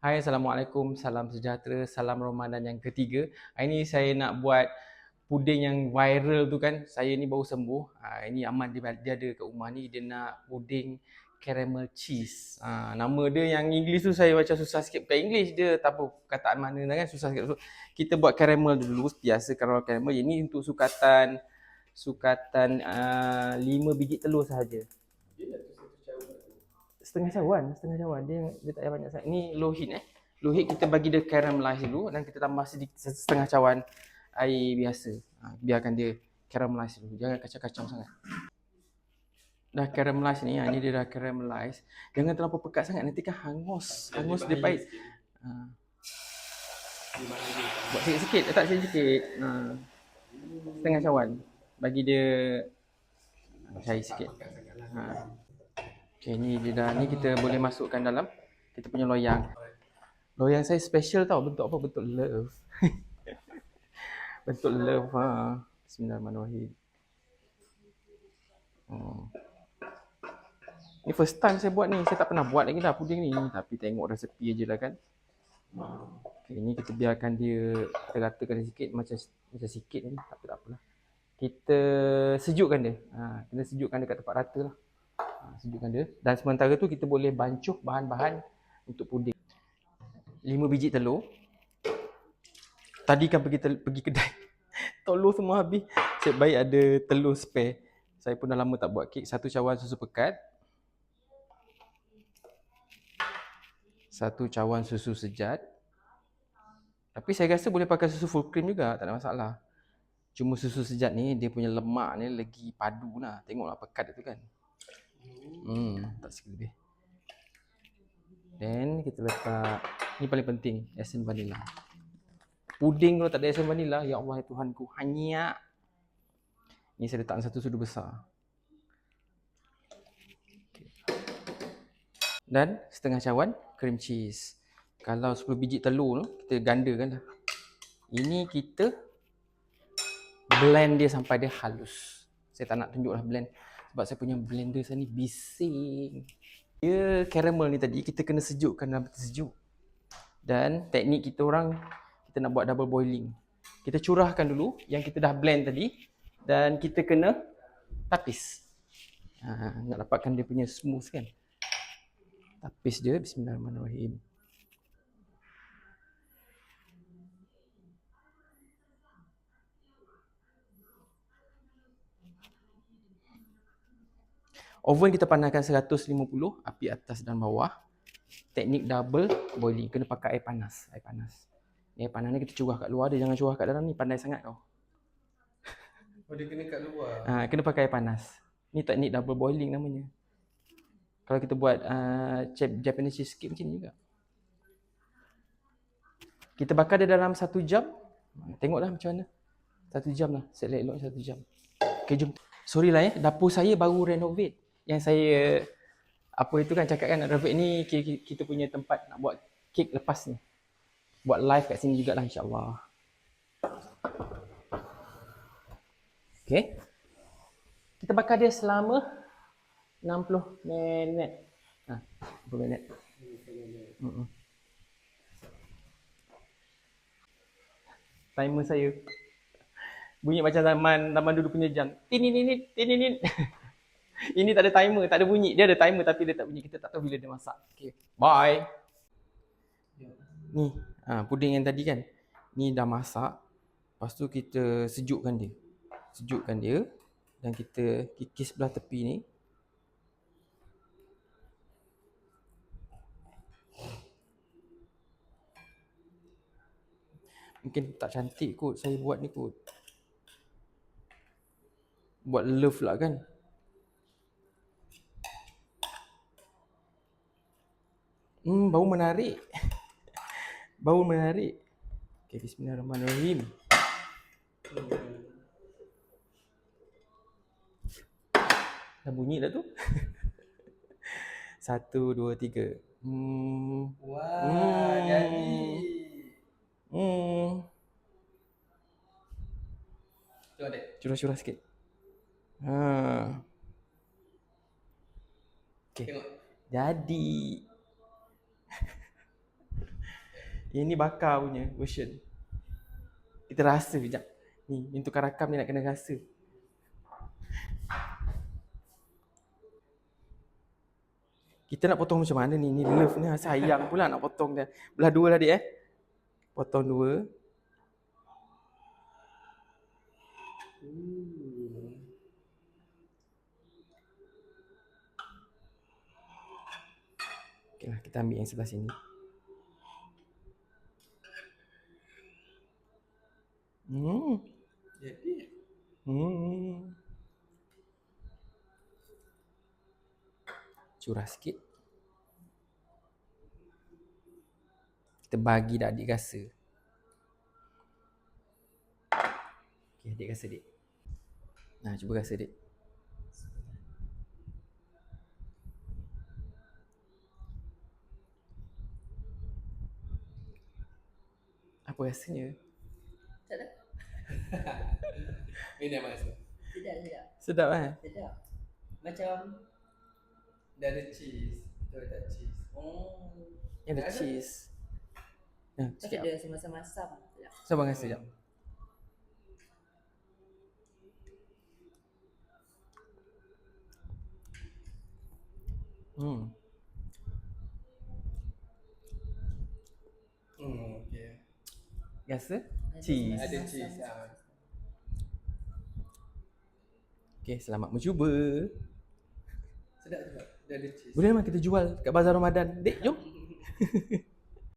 Hai, Assalamualaikum, salam sejahtera, salam Ramadan yang ketiga. Hari ni saya nak buat puding yang viral tu kan. Saya ni baru sembuh. Ini Aman dia ada kat rumah ni, dia nak puding caramel cheese. Nama dia yang English tu saya macam susah sikit. Bukan English dia, tak apa perkataan mana lah kan, susah sikit. So, kita buat caramel dulu, biasa kalau caramel. Ini untuk sukatan 5 biji telur sahaja. Setengah cawan dia tak payah banyak sangat. Ni low heat low heat kita bagi dia caramelize dulu dan kita tambah sedikit setengah cawan air biasa. Biarkan dia caramelize dulu, jangan kacau-kacau sangat. Dah caramelize ni, ni dia dah caramelize. Jangan terlalu pekat sangat, nanti kan hangus dia pahit. Buat sikit-sikit, letak sikit-sikit. Setengah cawan, bagi dia cair sikit. Okay, ni dia dah, ni kita boleh masukkan dalam kita punya loyang. Loyang saya special tau, bentuk apa? Bentuk love. Bentuk love. Bismillahirrahmanirrahim. Ni first time saya buat ni, saya tak pernah buat lagi dah puding ni, tapi tengok resepi je lah kan. Okay, ni kita biarkan dia, kita ratakan dia sikit, macam sikit ni, tak apalah. Kita sejukkan dia. Kita sejukkan dia kat tempat rata lah. Sejukkan dia. Dan sementara tu kita boleh bancuh bahan-bahan untuk puding. 5 biji telur. Tadi kan pergi kedai. Telur semua habis. Cik baik ada telur spare. Saya pun dah lama tak buat kek. 1 cawan susu pekat. 1 cawan susu sejat. Tapi saya rasa boleh pakai susu full cream juga, tak ada masalah. Cuma susu sejat ni, dia punya lemak ni lagi padu lah. Tengoklah pekat tu kan. Tak sikit lebih. Then kita letak, ni paling penting, esen vanila. Puding kalau tak ada esen vanila, ya Allah Tuhanku, hanya. Ni saya letakkan 1 sudu besar. Okay. Dan setengah cawan cream cheese. Kalau 10 biji telur tu, kita gandakan lah. Ini kita blend dia sampai dia halus. Saya tak nak tunjuklah blend, sebab saya punya blender saya ni bising. Dia caramel ni tadi kita kena sejukkan dalam peti sejuk. Dan teknik kita orang, kita nak buat double boiling. Kita curahkan dulu yang kita dah blend tadi dan kita kena tapis. Nak dapatkan dia punya smooth kan. Tapis dia, bismillahirrahmanirrahim. Oven kita panaskan 150, api atas dan bawah. Teknik double boiling, kena pakai air panas. Air panas ni kita curah kat luar dia, jangan curah kat dalam ni, pandai sangat kau. Oh, dia kena kat luar? Kena pakai air panas. Ni teknik double boiling namanya. Kalau kita buat Japanese cheesecake macam ni juga. Kita bakar dia dalam 1 jam. Tengoklah macam mana. 1 jam lah, set elok 1 jam. Okay, jom. Sorry lah dapur saya baru renovate. Yang saya apa itu kan cakap kan, renovate ni kita punya tempat nak buat kek lepas ni. Buat live kat sini jugalah insya-Allah. Okay. Kita bakar dia selama 60 minit. 60 minit. Timer saya bunyi macam zaman dulu punya jam. Tininit. Ini tak ada timer, tak ada bunyi. Dia ada timer tapi dia tak bunyi. Kita tak tahu bila dia masak. Okay. Bye. Ni, puding yang tadi kan. Ni dah masak. Lepas tu kita sejukkan dia. Dan kita kikis belah tepi ni. Mungkin tak cantik kot saya buat ni kot. Buat love lah kan. Bau menarik. Bau menarik. Okay, bismillahirrahmanirrahim. Dah bunyi dah tu. 1, 2, 3. Wah, jadi. Tengok dek. Curah-curah sikit. Okay. Tengok. Jadi. Yang ni bakar punya version. Kita rasa sekejap. Ni tukar rakam ni nak kena rasa. Kita nak potong macam mana ni? Ni love ni, sayang pula nak potong dia. Belah dua lah dik Potong dua. Okay lah, kita ambil yang sebelah sini. Jadi. Curah sikit. Kita bagi dah adik rasa. Okay, adik rasa dik. Nah, cuba rasa dik. Apa rasanya? Tak tahu. Ini yang rasa. Sedap. Sedap kan? Sedap. Macam Dia ada cheese. Dia letak cheese. Yang ada Ada? cheese. Nah, tapi sikit. dia masam-masam. Sedap. Sabar rasa sekejap. Okay. Rasa? Ada Cheese. Ada masam-masam. cheese. Okay, selamat mencuba. Sedap juga. Dia ada cheese. Boleh memang kita jual kat Bazar Ramadan. Dek, jom.